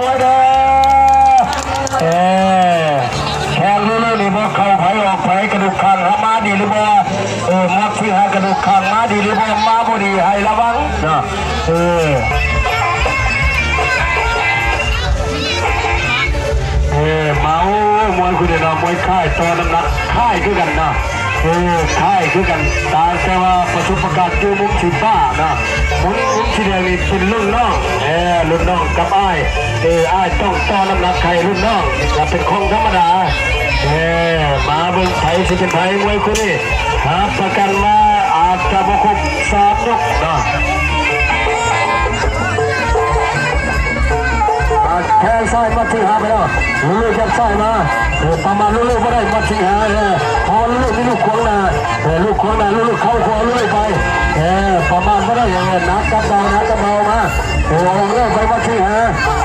มวยเด้อแข่งเรื่อยๆนี่บ่เข้าไผออกไผกระดูกคางมาดีหรือบ่มัดที่หากระดูกคางมาดีหรือบ่มาบ่ดีให้ระวังนะเมามวยคุณเนาะมวยค่ายตัวน้ำหนักค่ายคือกันนะค่ายคือกันตาแต่ว่าประสบการณ์อยู่มุมสีฟ้านะมุมสีแดงนี่เป็นรุ่นน้องรุ่นน้องกับอ้ายต้องต่อน้ำหนักใครรุ่นน้องจะเป็นของธรรมดามาเบิ่งไทยสิเป็นไทยมวยคุณนี่ครับประกันว่าอาจจะบ่ครบ3 ยกนะแทงซ้ายมัดที่หาไปแล้วลูกจับซ้ายมาประมาณลูกไม่ได้มัดที่หาพอลูกนี่ลูกขวางหน้าลูกขวางหน้าลูกเข้าขวาลูกไปประมาณไม่ได้อย่างนี้นักกับเบานักกับเบามาเริ่มไปมัดที่หา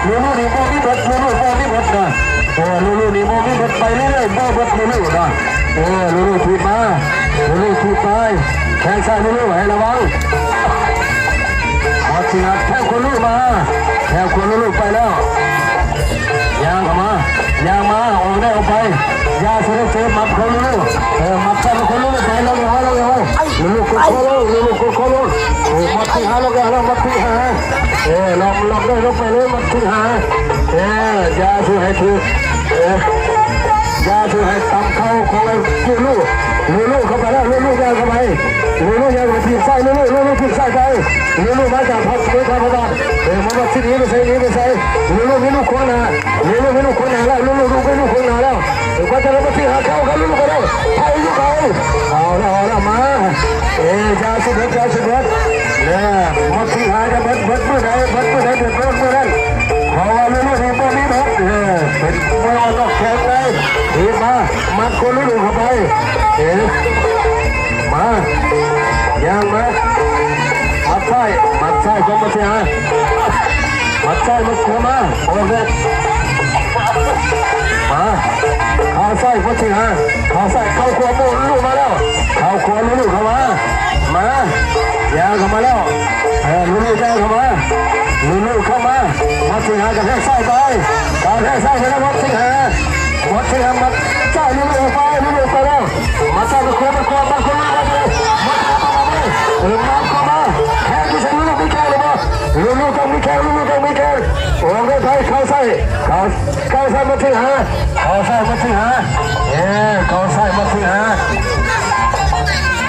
ลูกนี่โมนี่เบ็ดลูกโมนี่เบ็ดนะลูกนี่โมนี่เบ็ดไปเรื่อยๆโมเบ็ดลูกนะลูกถีบมาลูกถีบไปแทงซ้ายลูกให้ระวังมัดที่หาแทงคนลูกมาแทงคนลูกไปแล้วยางมายางมาออกได้ออกไปยาสุดเจ็บมัดคนลูกมัดกันคนลูกไปแล้วยังไงลูกก็โคโลลูกก็โคโลมัดที่หาลูกแล้วมัดที่หาลองได้ลงไปเลยมัดที่หายาสุดให้ถือยาสุดให้ตั้งเข้าของไอ้ลูกเข้าไปแล้วลูกยางเข้าไปลูกยางมาทีใส่ลูกทีใส่ไปลูกมาจากพักเพื่อทำอะไรมาวัดที่นี้ไม่ใช่ลูกคนหนาลูกคนหนาแล้วลูกคนหนาแล้วก็จะรับมาที่หาเข้ากันลูกกันแล้วไทยลูกเขาเอาละมายาสุดเนี่ยมาที่หาจะเบิดเมื่อใดเมื่อนั้นเพราะว่าลูกนี่บ่มีเบิดเป็นมวยนอกแข็งเลยมามัดคนลูกเข้าไปมายางมามัดใช่ก็มาเสียมัดใช่มัดขวามาโอเคมาเข้าใส่ก็เสียเข้าใส่เข้าขวามูลูกมาแล้วเข้าขวาลูกเข้ามายางเข้ามาแล้วลูกยางเข้ามาลูกเข้ามามัดเสียกับแค่ใส่ไปกับแค่ใส่ไปแล้วมัดเสียมัดใส่ลูกไปแล้วมัดใส่ขวาคนลูกไปเลยมัดเข้ามาแค่ที่ใส่ลูกไม่แค่เลยมั้งลูกต้องไม่แค่โอ้ยไทยเข้าใส่มาที่หาเข้าใส่มาที่หา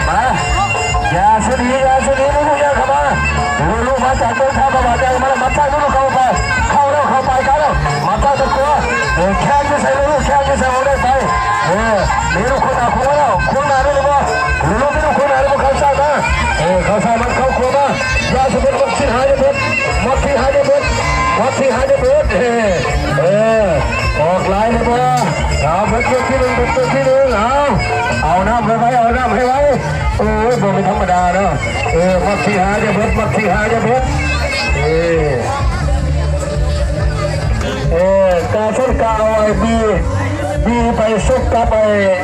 มาอย่าสุดีลูกอย่าเข้ามาลูกมาจากเมืองไทยมาจากมามัดใส่ลูกเข้าไปกันแล้วมัดใส่ตะกัวแค่ที่ใส่ลูกโอ้ได้ไปนี่ลูกคนหนาแล้วคนหนาได้หรือเปล่าลูกไม่ลูกคนหนาแล้วเข้าใส่มาเข้าใส่มันเข้าขวามาอย่าสุดมัดที่หาจะเบ็ดออกลายเลยบ่เอาเบ็ดตัวที่หนึ่งเอาน้ำให้ไว้โอ้ยบ่ไม่ธรรมดาเนาะมัดที่หาจะเบ็ดการส้นกาวไอ้บีไปซุกกับไอ้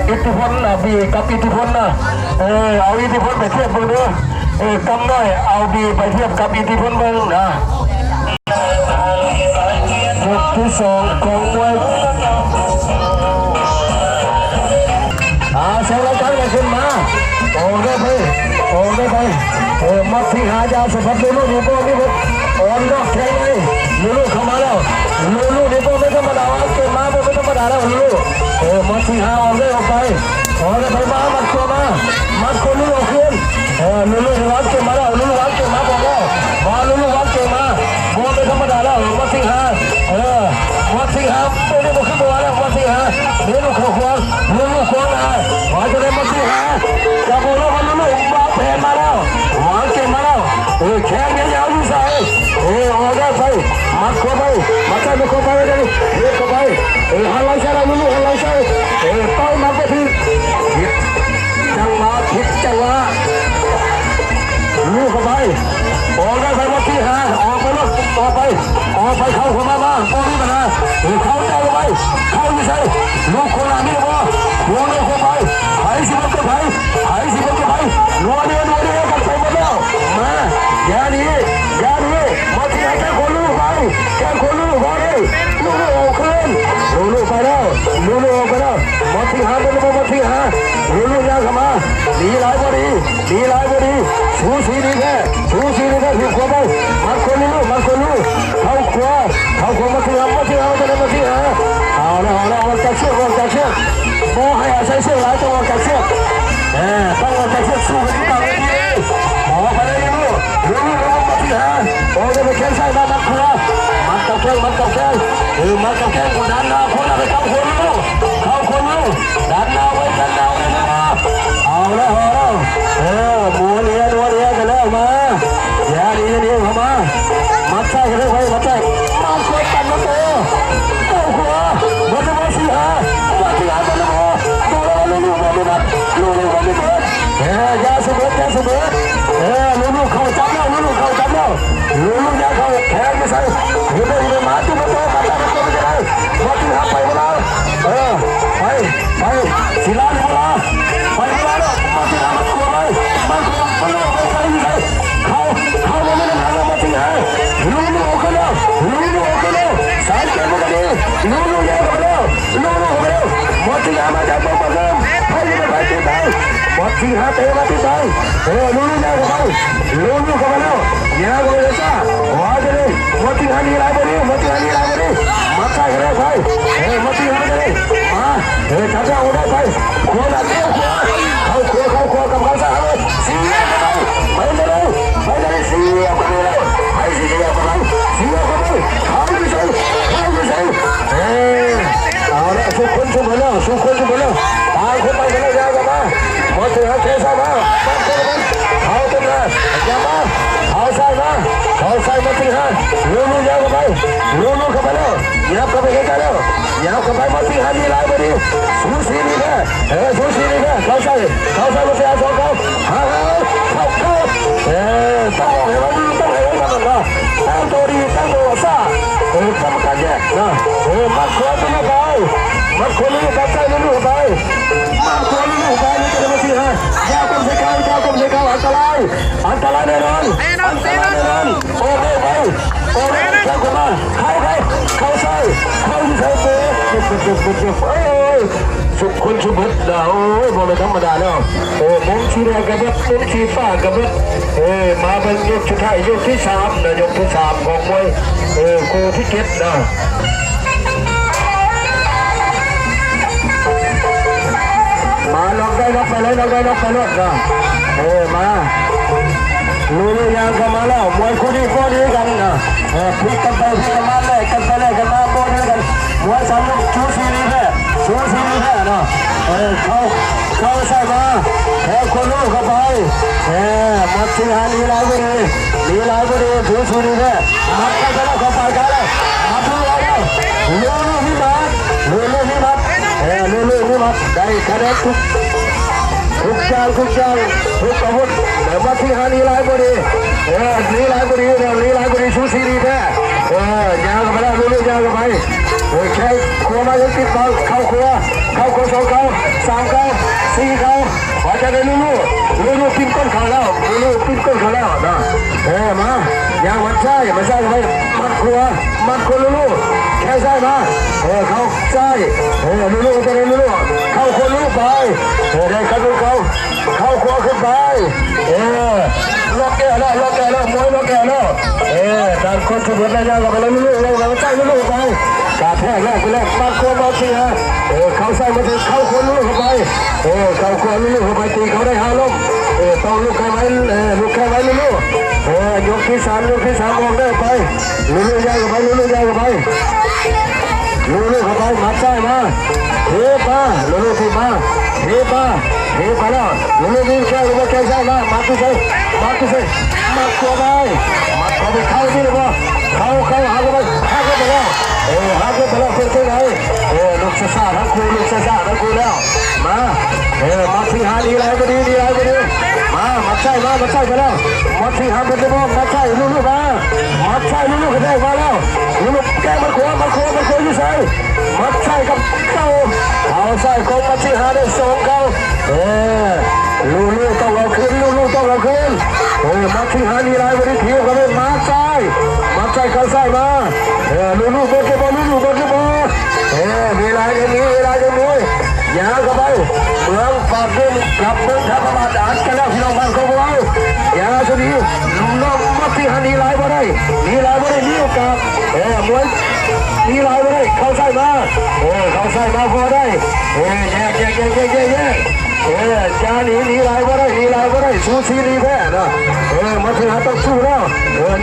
อิทธิพลนะบีกับอิทธิพลนะเอาอิทธิพลไปเทียบดูด้วยกำน้อยเอาบีไปเทียบกับอิทธิพลเมืองนะยกที่2ของมวยเสียงระฆังขึ้นมาโอ้ได้ไปมัดที่หายาสุดลูกนี่ก็นี่นอกแข็งเลยลูกเข้ามาแล้วลูกนี่ก็ไม่ธรรมดาเกิดมาไม่ธรรมดาแล้วลูกมัดที่หาออกได้ไปมามัดตัวมามัดคนลูกขึ้นลูกวัดเกิดมาแล้วลูกวัดเกิดมาบอกแล้วมาลูกวัดเกิดมาบัวไม่ธรรมดาแล้วมัดที่หาตัวนี้มันขึ้นบัวแล้วมัดที่หาลูกขวางนะมาจะได้มัดที่หาจะบัวแล้วมันลูกบาแผ่นมาแล้วหวานเก่งมาแล้วแข็งยาวอยู่ใส่ออกได้ไปมัดเข้าไปมัดใส่เข้าไปเลยเข้าไปหันหลังใส่ลูกหันหลังใส่ต้อยมัดไปทีจังหวะลูกเข้าไปออกได้ไปมัดที่หาออกไปลูกต่อไปเข้าเข้ามาป้องนี่ปัญหาเข้าใจไปเข้าอยู่ใส่ลูกคนละนี่วะหัวลูกเข้าไปหายสิบก็ไปนัวเดียวกันไปหมดแล้วมาอย่าดีมาที่ให้แกคนลูกไป สูสีดีแค่สูสีดีแค่ถูกขวาไปมัดคนลูกมัดคนลูกเข้าขวามาที่หางจะได้มาที่หางเอาแล้วมันจะเชือกโม่ให้อาศัยเชือกหลายตัวจะเชือกต้องจะเชือกสู้กันต่อเลยหมอไปเลยลูกมาที่หางโอ้จะไปแข่งใส่มามัดขวามัดกับแข้งมัดกับแข้งคนดันหน้าคนอะไรเข้าคนลูกดันหน้าไว้นะเอาแล้วมัวเลี้ยกันแล้วมาอย่าดีเข้ามามัดใส่กันเลยมัดใส่มาคอยตันมาตัวหัวมันจะมาสีหามาสีหาตัวลูกยาสมุดลูกเข้าจับแล้วลูกยาเข้าแทงไม่ใส่เดี๋ยวมาตัวมาตัวไม่ได้มาสีหาไปมาแล้วไปสีลาไปแล้วมาสีหามาตัวไปมาใส่เข้ามาไม่ได้มาสีหาลูกกันแล้วสายเกมมันก็ดีลูกยากันแล้วมาสีหามาจับมาเริ่มให้ไปตีไปมาสีหาเตะมาตีไปลูกยากันไปลูกกันแล้วยากันเลยจ้าว่าจะเลยมาสีหานี่ไรบ่ดีมาใส่กันแล้วไปมาสีหาเลยมาจับเอาได้ไปคนละเดียวเข้าครัวกับเขาซะเลยเสียไปเลยเสียไปเลยไปเสียไปเข้าไปใส่เอาละสุขุนแล้วตายคนไปกันแล้วยาวกันมาหมดถึงเทใส่มาเขาตึงเลยอย่ามาเขาใส่มาถึงห้าลูกยาวกันไปลูกเข้าไปแล้วยับเข้าไปใกล้แล้วยับเข้าไปมาที่ห้านี่ลายพอดีสูสีนี่แค่เขาใส่มาเสียสองเขาต้องให้มันนะตั้งตัวดีตั้งตัวซ่ากรรมการแยกนะมัดขวาตัวนี้ไปมัดคนนี้ตัดใจลูกไปมัดคนลูกไปนี่จะมาที่ห้ายาวกลมเสกเอาอันตรายแน่นอนโอ้ไปเข้ามาเข้าใส่สุขคนชุบดาวบอกเลยธรรมดาแล้วมุ้งชีแดงกับมุ้งชีฟ้ากับมาเป็นยกสุดท้ายยกที่3นะยกที่3ของมวยคู่ที่7นะมาล็อกได้ล็อกไปเลยนะมาลูกยางกันมาแล้วมวยคู่นี้ก็ดีกันนะพลิกกันไปพลิกกันมาเลยกันมาโบนกันมวย3ลูกชูสีนี่แค่นะเข้าใส่มาคนลูกเข้าไปมัดสีหาลีลายบุรีชูสีนี่แค่มัดกันแล้วเข้าไปกันแล้วมัดลูกนี่มัดได้คะแนนทุกอย่างทุกอาวุธแต่ว่าที่หาลีลายบุรีชูสีนี่แค่ยางกันไปแล้วลูกยางกันไปแค่ขวามายังติดบอลเข้าขวา2 เขา3 เขา4 เขาพอจะได้ลูกปิ้นก้นเขาแล้วนะมายางมันใช่ไปมัดขวามัดคนลูกแค่ใช่มาเขาใช่ลูกจะได้ลูกเข้าคนลูกไปได้กระดูกเข้าขวาขึ้นไปล็อกแก่แล้วมวยล็อกแก่แล้วด้านคนชุดอะไรอย่างกับลูกเราใส่ลูกไปกาแทกแรกมาขวามาเสียเขาใส่มาถึงเข้าคนลูกเข้าไปเข้าคนลูกเข้าไปตีเขาได้5 ล้มต้องลูกแค่ไว้ลูกยกที่3มองได้ไปลูกยาวกับไปลูกเข้าไปมัดใส่มาเทปมาลูกที่มาเทปไปแล้วลูกนี่แค่ใส่มามัดที่ใส่มัดตัวไปเข้าที่เลยว่าเข้าหากันไปแล้วเป็นไงลูกซ่าทั้งคู่แล้วมามัดที่หาดีไรก็ดีมามัดใส่ไปแล้วมัดที่หาเป็นตัวมัดใส่ลูกมามัดใส่ลูกกระแทกมาแล้วลูกแก้มันขวาอยู่ใส่มัดใส่กับเข้าใส่ของมัดที่หาได้2 เขาลูกต้องเอาขึ้นมัดที่หาดีไรก็ดีผิวกันเลยมัดใส่เข้าใส่มาลูกเบิร์ดบอลมีลายจะมียาวกันไปเมืองปากดินกลับเมืองธรรมบาลอ่านกันแล้วพี่น้องบ้านเขาบอกยาว สุนีน้องมัดที่หันนีลายบ่ได้นีลายบ่ได้นีโอกาสมวยนีลายบ่ได้เข้าใส่มาเข้าใส่มาพอได้แยกจานีลายบ่ได้นีลายบ่ได้สู้ซีนีแพ้นะมัดที่หันต้องสู้แล้ว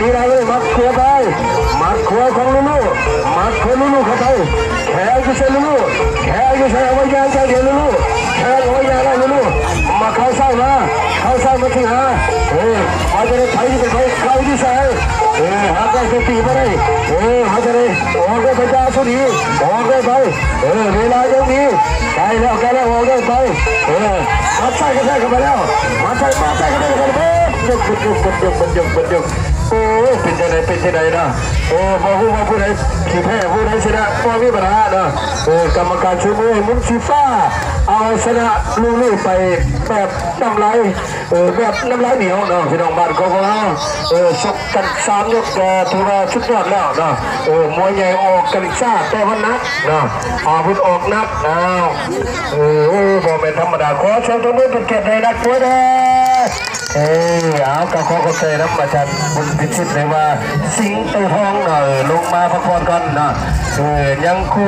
นีลายบ่ได้มัดขวาไปมัดขวาของลูกมัดของลูกเข้าไปแขกจะเซลูกแขกจะเซเอาไว้ยางใจเดียวลูกแขกเอาไว้ยางแล้วลูกมาเข้าใส่มามาที่หามาจะได้ไถที่ไปเข้าที่ใส่หาได้ตีมาได้หาจะได้ออกได้พระเจ้าสุนีออกได้ไปเวลายังมีไกลแล้วออกได้ไปมาใส่ก็ได้กันไปแล้วมาใส่ก็ได้กันไปยกโอ้เป็นยังไงนะพอผู้ใดขี่แพ้ผู้ใดชนะก็มีปัญหานะกรรมการชูมือมุนชีฟ้าเอาชนะลูกไปแบบน้ำลายแบบน้ำลายเหนียวเนาะพี่น้องบ้านของเราชกกัน3 ยกถือว่าสุดยอดแล้วเนาะมวยใหญ่ออกกันซ่าแต่วันนักเนาะพุ่งออกนักบอกเป็นธรรมดาขอชมตัวมือเป็นเกียรติในนักมวยนะเอากระขอกระเตยน้ำมาจันบุญพิชิตเลยว่าสิงห์เตยทองหน่อยลงมาพักผ่อนก่อนนะยังคู่